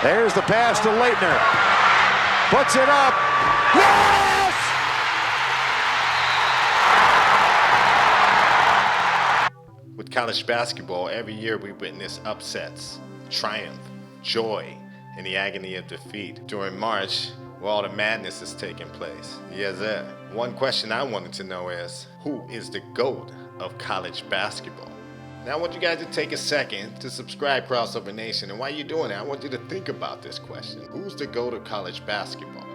There's the pass to Laettner. Puts it up. Yes! With college basketball, every year we witness upsets, triumph, joy, and the agony of defeat. During March, where all the madness is taking place. Yes, sir. One question I wanted to know is, who is the GOAT of college basketball? Now I want you guys to take a second to subscribe, Crossover Nation, and while you're doing that, I want you to think about this question. Who's the GOAT of college basketball?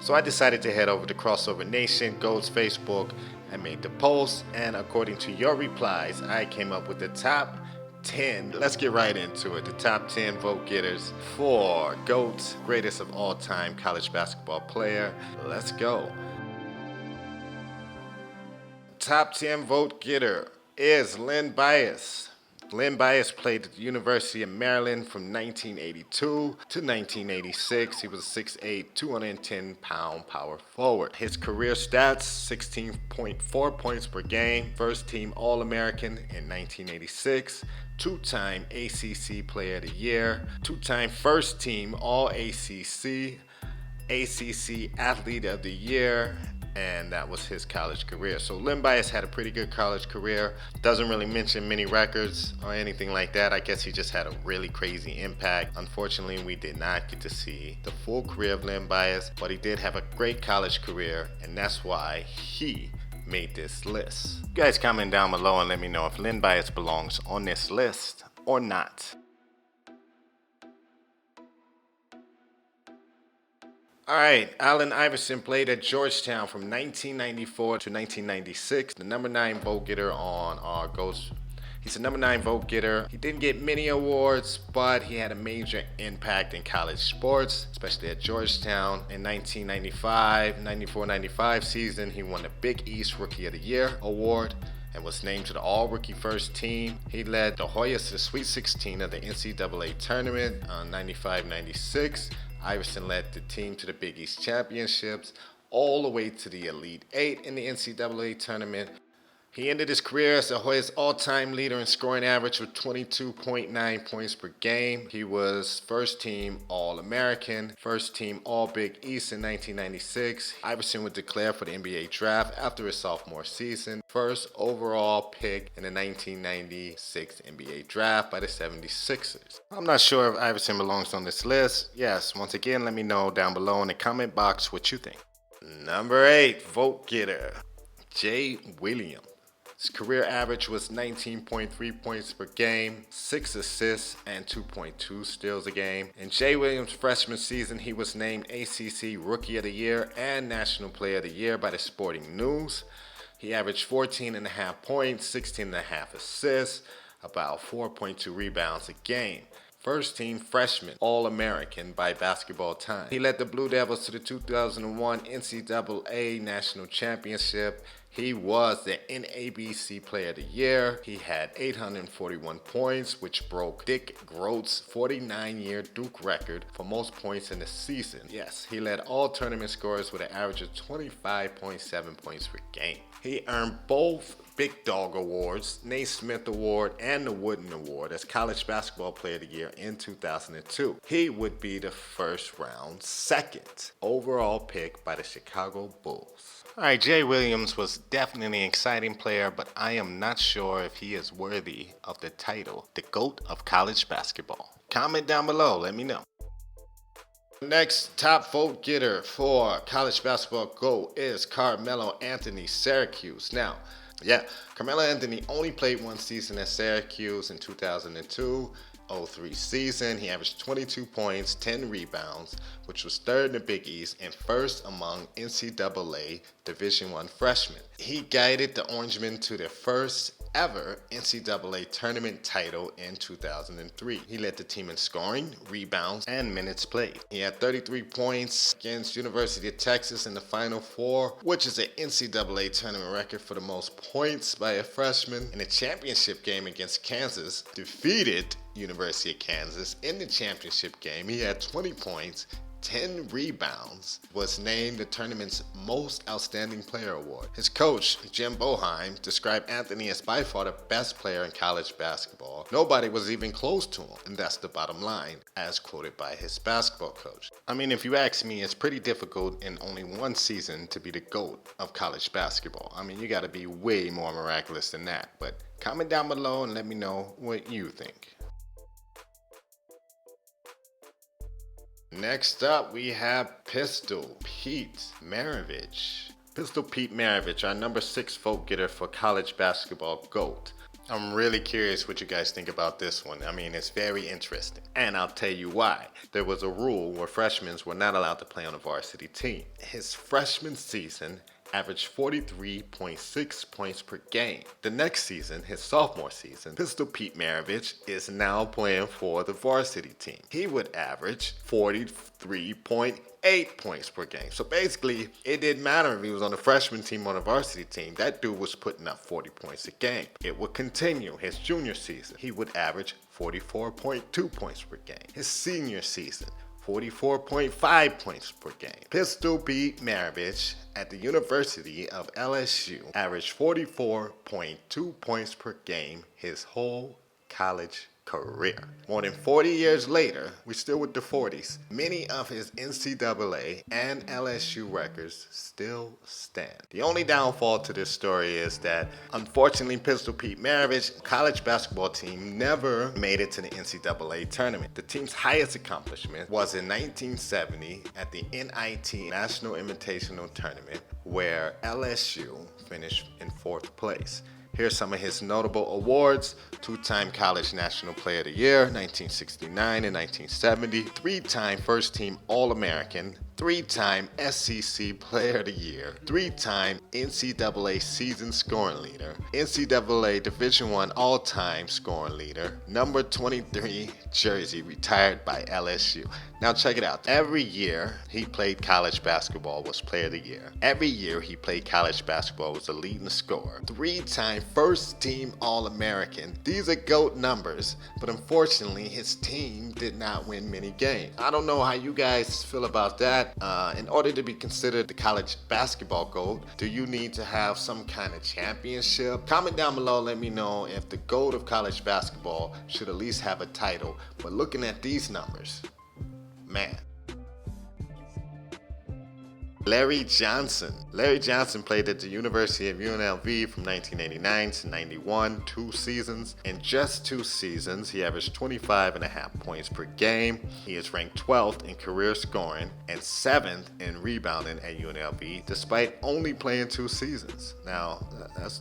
So I decided to head over to Crossover Nation, GOAT's Facebook, and made the post, and according to your replies, I came up with the top 10. Let's get right into it. The top 10 vote getters for GOAT, greatest of all time college basketball player. Let's go. Top 10 vote getter is Len Bias. Len Bias played at the University of Maryland from 1982 to 1986. He was a 6'8", 210-pound power forward. His career stats, 16.4 points per game, first team All-American in 1986, two-time ACC Player of the Year, two-time first team All-ACC, ACC Athlete of the Year, and that was his college career. So Len Bias had a pretty good college career. Doesn't really mention many records or anything like that. I guess he just had a really crazy impact. Unfortunately, we did not get to see the full career of Len Bias, but he did have a great college career, and that's why he made this list. You guys comment down below and let me know if Len Bias belongs on this list or not. All right, Allen Iverson played at Georgetown from 1994 to 1996. The number 9 vote getter on our GOATs. He's a number 9 vote getter. He didn't get many awards, but he had a major impact in college sports, especially at Georgetown. In 1995 season, he won the Big East Rookie of the Year award and was named to the All-Rookie First Team. He led the Hoyas to the Sweet 16 of the NCAA tournament on 95-96. Iverson led the team to the Big East Championships, all the way to the Elite Eight in the NCAA tournament. He ended his career as the Hoyas' all-time leader in scoring average with 22.9 points per game. He was first team All-American, first team All-Big East in 1996. Iverson was declared for the NBA draft after his sophomore season. First overall pick in the 1996 NBA draft by the 76ers. I'm not sure if Iverson belongs on this list. Yes, once again, let me know down below in the comment box what you think. Number 8 vote getter, Jay Williams. His career average was 19.3 points per game, 6 assists, and 2.2 steals a game. In Jay Williams' freshman season, he was named ACC Rookie of the Year and National Player of the Year by the Sporting News. He averaged 14.5 points, 16.5 assists, about 4.2 rebounds a game. First team freshman All-American by Basketball Time. He led the Blue Devils to the 2001 NCAA National Championship. He was the NABC Player of the Year. He had 841 points, which broke Dick Groat's 49-year Duke record for most points in a season. Yes, he led all tournament scorers with an average of 25.7 points per game. He earned both Big Dog Awards, Naismith Award, and the Wooden Award as College Basketball Player of the Year in 2002. He would be the first round second overall pick by the Chicago Bulls. All right, Jay Williams was definitely an exciting player, but I am not sure if he is worthy of the title, the GOAT of college basketball. Comment down below, let me know. Next top vote getter for college basketball GOAT is Carmelo Anthony, Syracuse. Now, yeah, Carmelo Anthony only played one season at Syracuse in 2002. 03 season. He averaged 22 points, 10 rebounds, which was third in the Big East and first among NCAA Division I freshmen. He guided the Orangemen to their first ever NCAA tournament title in 2003. He led the team in scoring, rebounds, and minutes played. He had 33 points against University of Texas in the Final Four, which is an NCAA tournament record for the most points by a freshman. In the championship game against Kansas, defeated University of Kansas in the championship game. He had 20 points, 10 rebounds, was named the tournament's Most Outstanding Player award. His coach, Jim Boeheim, described Anthony as by far the best player in college basketball. Nobody was even close to him, and that's the bottom line, as quoted by his basketball coach. I mean, if you ask me, it's pretty difficult in only one season to be the GOAT of college basketball. I mean, you got to be way more miraculous than that. But comment down below and let me know what you think. Next up, we have Pistol Pete Maravich. Pistol Pete Maravich, our number 6 vote getter for college basketball GOAT. I'm really curious what you guys think about this one. I mean, it's very interesting. And I'll tell you why. There was a rule where freshmen were not allowed to play on a varsity team. His freshman season averaged 43.6 points per game. The next season, his sophomore season, Pistol Pete Maravich is now playing for the varsity team. He would average 43.8 points per game. So basically, it didn't matter if he was on the freshman team or the varsity team. That dude was putting up 40 points a game. It would continue his junior season. He would average 44.2 points per game. His senior season, 44.5 points per game. Pistol Pete Maravich at the University of LSU averaged 44.2 points per game his whole college career. More than 40 years later, we're still with the 40s. Many of his NCAA and LSU records still stand. The only downfall to this story is that, unfortunately, Pistol Pete Maravich college basketball team never made it to the NCAA tournament. The team's highest accomplishment was in 1970 at the NIT National Invitational Tournament, where LSU finished in 4th place. Here's some of his notable awards: 2-time College National Player of the Year, 1969 and 1970, 3-time First Team All-American, 3-time SEC Player of the Year, 3-time NCAA Season Scoring Leader, NCAA Division I All-Time Scoring Leader, number 23 jersey retired by LSU. Now check it out. Every year he played college basketball was Player of the Year. Every year he played college basketball was a leading scorer. 3-time First Team All-American. These are GOAT numbers, but unfortunately his team did not win many games. I don't know how you guys feel about that. In order to be considered the college basketball GOAT, do you need to have some kind of championship? Comment down below, let me know if the GOAT of college basketball should at least have a title. But looking at these numbers, man. Larry Johnson. Larry Johnson played at the University of UNLV from 1989 to 91, 2 seasons. In just 2 seasons, he averaged 25.5 points per game. He is ranked 12th in career scoring and 7th in rebounding at UNLV, despite only playing 2 seasons. Now,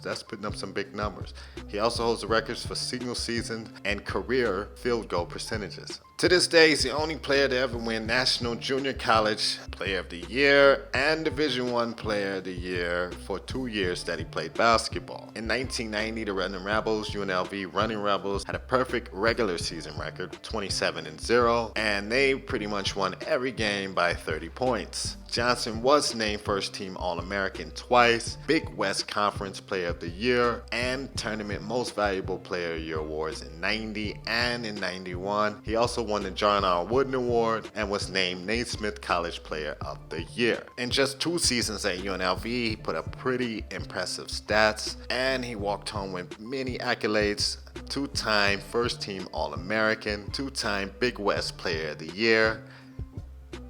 that's putting up some big numbers. He also holds the records for single season and career field goal percentages. To this day, he's the only player to ever win National Junior College Player of the Year and Division I Player of the Year for 2 years that he played basketball. In 1990, the Running Rebels, UNLV Running Rebels, had a perfect regular season record, 27-0, and they pretty much won every game by 30 points. Johnson was named First Team All-American twice, Big West Conference Player of the Year, and Tournament Most Valuable Player of the Year awards in 90 and in 91. He also won the John R. Wooden Award and was named Naismith College Player of the Year. In just 2 seasons at UNLV, he put up pretty impressive stats, and he walked home with many accolades: 2-time First Team All-American, 2-time Big West Player of the Year.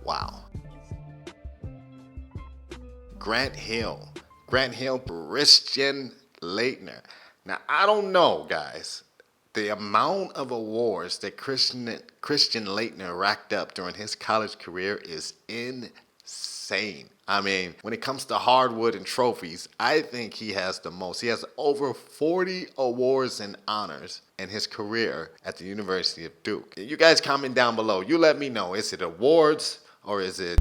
Wow. Grant Hill, Christian Laettner. Now, I don't know, guys. The amount of awards that Christian Laettner racked up during his college career is insane. I mean, when it comes to hardwood and trophies, I think he has the most. He has over 40 awards and honors in his career at the University of Duke. You guys comment down below. You let me know. Is it awards or is it...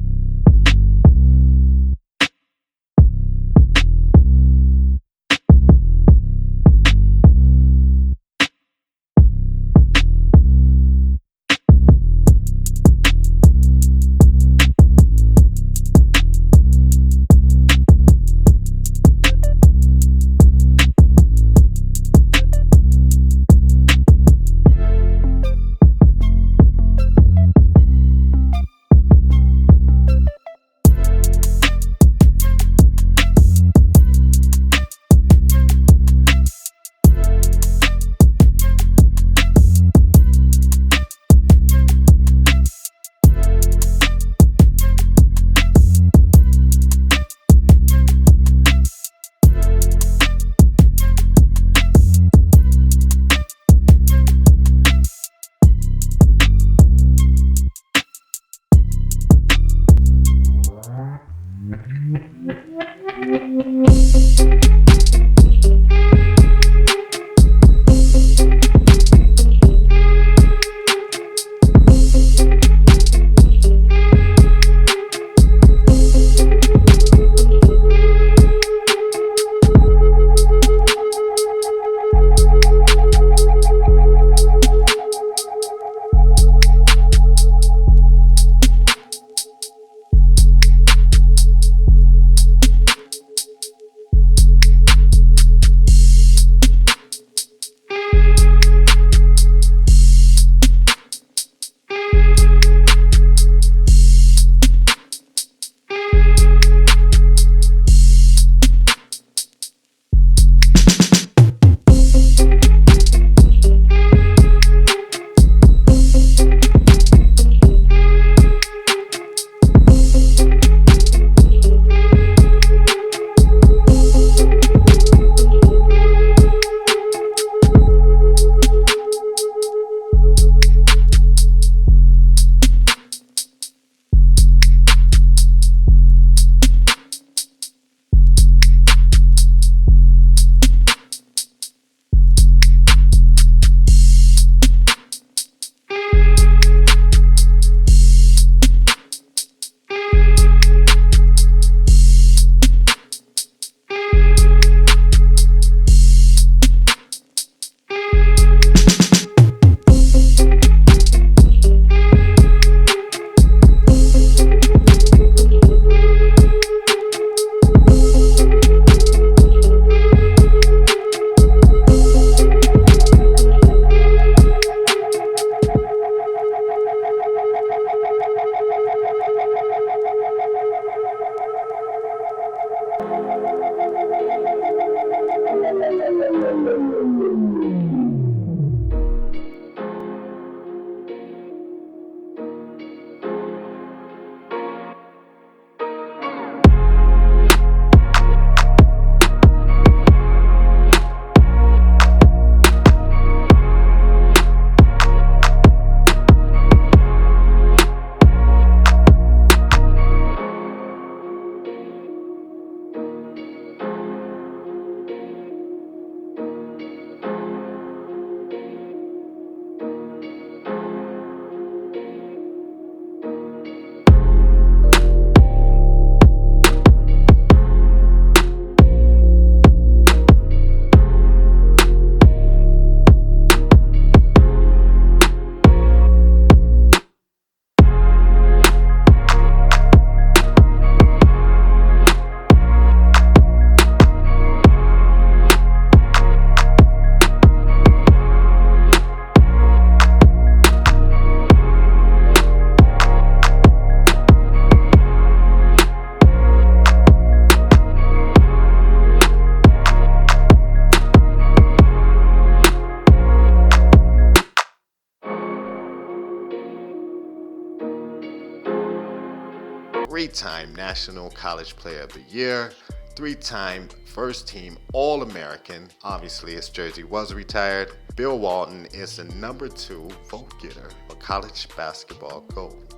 Three-time National College Player of the Year, three-time first-team All-American. Obviously, his jersey was retired. Bill Walton is the number 2 vote-getter for college basketball gold.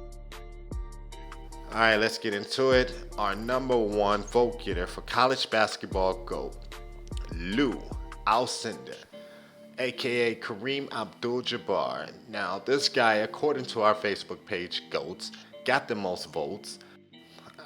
All right, let's get into it. Our number 1 vote-getter for college basketball gold, Lou Alcindor, aka Kareem Abdul-Jabbar. Now, this guy, according to our Facebook page, GOATs, got the most votes.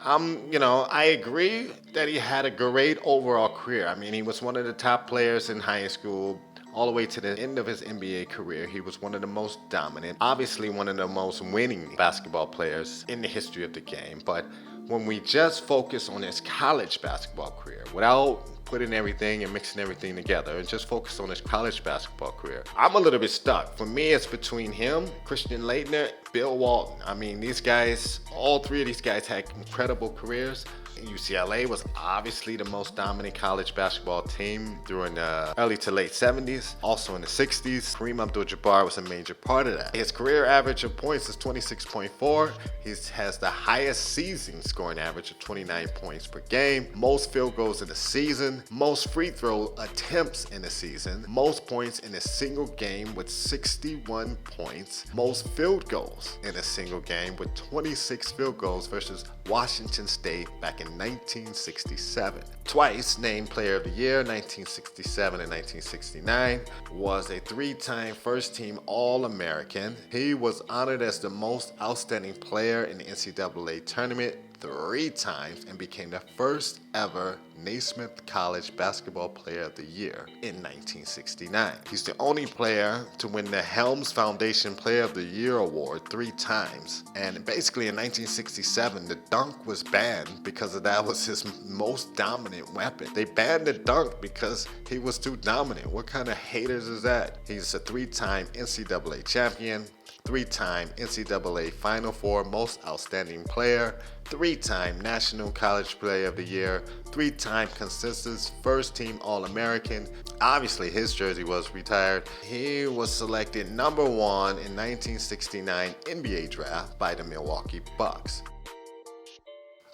I agree that he had a great overall career. I mean, he was one of the top players in high school all the way to the end of his NBA career. He was one of the most dominant, obviously one of the most winning basketball players in the history of the game. But when we just focus on his college basketball career, without putting everything and mixing everything together and just focus on his college basketball career, I'm a little bit stuck. For me, it's between him, Christian Laettner, Bill Walton. I mean, these guys, all three of these guys had incredible careers. UCLA was obviously the most dominant college basketball team during the early to late 70s. Also in the 60s, Kareem Abdul-Jabbar was a major part of that. His career average of points is 26.4. He has the highest season scoring average of 29 points per game, most field goals in the season, most free throw attempts in the season, most points in a single game with 61 points, most field goals in a single game with 26 field goals versus Washington State back in 1967. Twice named Player of the Year, 1967 and 1969. Was a 3-time first-team All-American. He was honored as the most outstanding player in the NCAA tournament 3 times and became the first ever Naismith College Basketball Player of the Year in 1969. He's the only player to win the Helms Foundation Player of the Year award 3 times. And basically in 1967, the dunk was banned because that was his most dominant weapon. They banned the dunk because he was too dominant. What kind of haters is that? He's a 3-time NCAA champion. 3-time NCAA Final Four Most Outstanding Player, 3-time National College Player of the Year, 3-time consensus first-team All-American. Obviously, his jersey was retired. He was selected number 1 in 1969 NBA draft by the Milwaukee Bucks.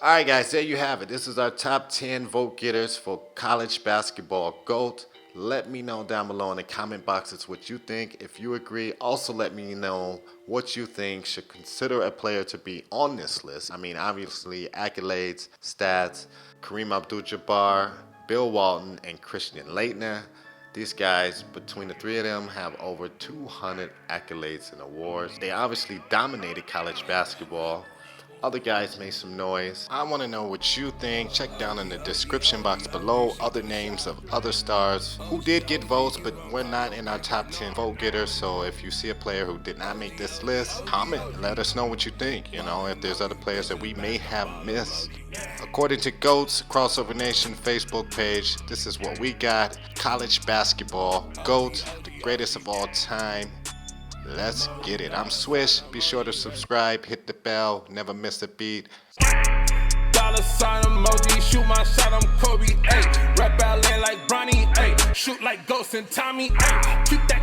Alright guys, there you have it. This is our top 10 vote getters for college basketball GOAT. Let me know down below in the comment boxes what you think. If you agree, also let me know what you think should consider a player to be on this list. I mean, obviously, accolades, stats, Kareem Abdul-Jabbar, Bill Walton, and Christian Laettner. These guys, between the three of them, have over 200 accolades and awards. They obviously dominated college basketball. Other guys made some noise. I want to know what you think. Check down in the description box below other names of other stars who did get votes, but we're not in our top 10 vote getters. So if you see a player who did not make this list, comment and let us know what you think. You know, if there's other players that we may have missed. According to GOAT's Crossover Nation Facebook page, this is what we got. College basketball GOAT, the greatest of all time. Let's get it. I'm Swish. Be sure to subscribe, hit the bell, never miss a beat. Dollar sign emoji, shoot my shot, I'm Kobe, ayy. Rap out like Bronny, ayy. Shoot like Ghost and Tommy, ayy. Keep that